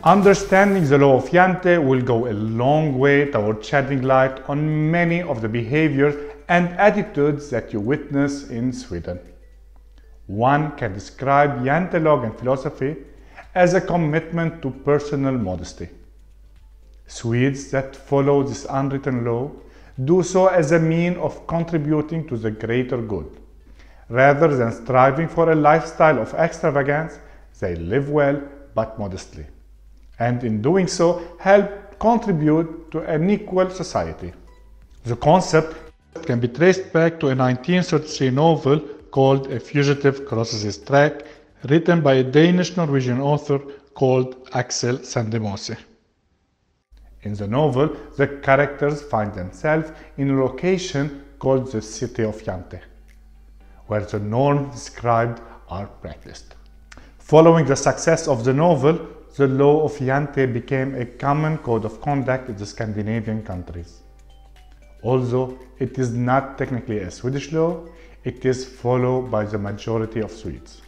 Understanding the law of Jante will go a long way toward shedding light on many of the behaviors and attitudes that you witness in Sweden. One can describe Jantelagen philosophy as a commitment to personal modesty. Swedes that follow this unwritten law do so as a means of contributing to the greater good. Rather than striving for a lifestyle of extravagance, they live well but modestly, and in doing so help contribute to an equal society. The concept can be traced back to a 1933 novel called A Fugitive Crosses His Track, written by a Danish-Norwegian author called Axel Sandemose. In the novel, the characters find themselves in a location called the City of Jante, where the norms described are practiced. Following the success of the novel, the law of Jante became a common code of conduct in the Scandinavian countries. Although it is not technically a Swedish law, it is followed by the majority of Swedes.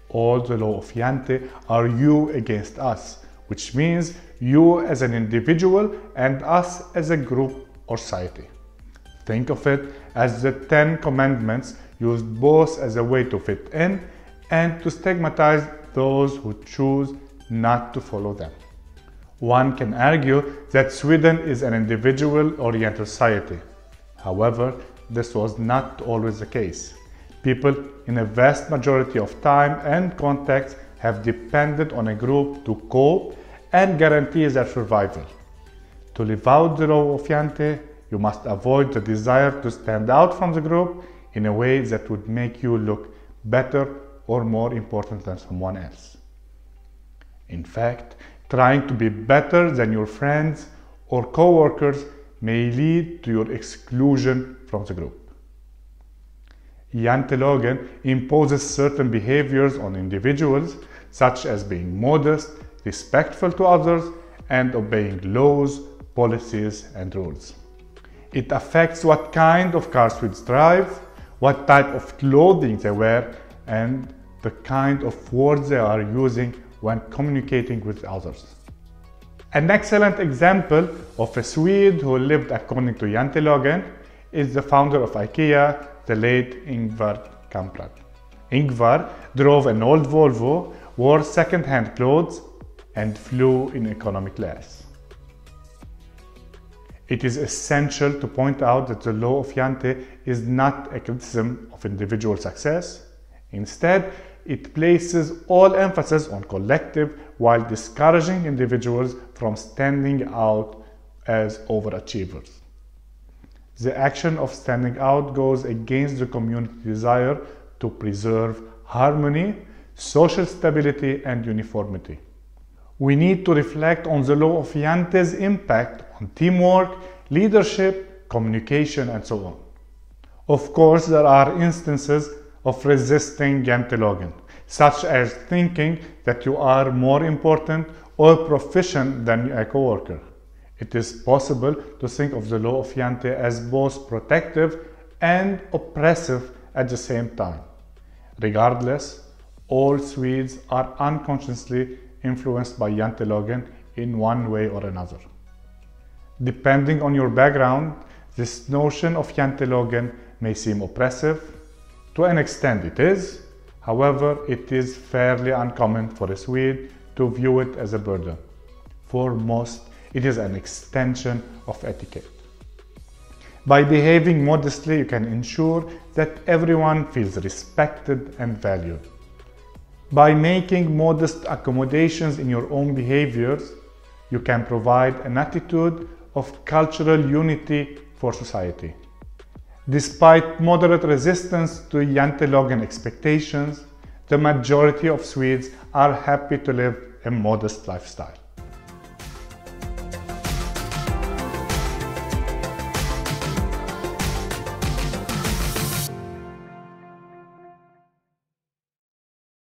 All the law of Jante are you against us, which means you as an individual and us as a group or society. Think of it as the 10 commandments used both as a way to fit in and to stigmatize those who choose not to follow them. One can argue that Sweden is an individual-oriented society. However, this was not always the case. People in a vast majority of time and context have depended on a group to cope and guarantee their survival. To live out the law of Jante, you must avoid the desire to stand out from the group in a way that would make you look better or more important than someone else. In fact, trying to be better than your friends or co-workers may lead to your exclusion from the group. Jantelagen imposes certain behaviors on individuals, such as being modest, respectful to others, and obeying laws, policies, and rules. It affects what kind of car Swedes drive, what type of clothing they wear, and the kind of words they are using when communicating with others. An excellent example of a Swede who lived according to Jantelagen is the founder of IKEA, the late Ingvar Kamprad. Ingvar drove an old Volvo, wore second-hand clothes, and flew in economy class. It is essential to point out that the law of Jante is not a criticism of individual success. Instead, it places all emphasis on collective while discouraging individuals from standing out as overachievers. The action of standing out goes against the community desire to preserve harmony, social stability, and uniformity. We need to reflect on the law of Jante's impact on teamwork, leadership, communication, and so on. Of course, there are instances of resisting Jantelagen, such as thinking that you are more important or proficient than a coworker. It is possible to think of the law of Jante as both protective and oppressive at the same time. Regardless, all Swedes are unconsciously influenced by Jantelagen in one way or another. Depending on your background, this notion of Jantelagen may seem oppressive. To an extent it is. However, it is fairly uncommon for a Swede to view it as a burden. For most, it is an extension of etiquette. By behaving modestly, you can ensure that everyone feels respected and valued. By making modest accommodations in your own behaviors, you can provide an attitude of cultural unity for society. Despite moderate resistance to Jantelagen expectations, the majority of Swedes are happy to live a modest lifestyle.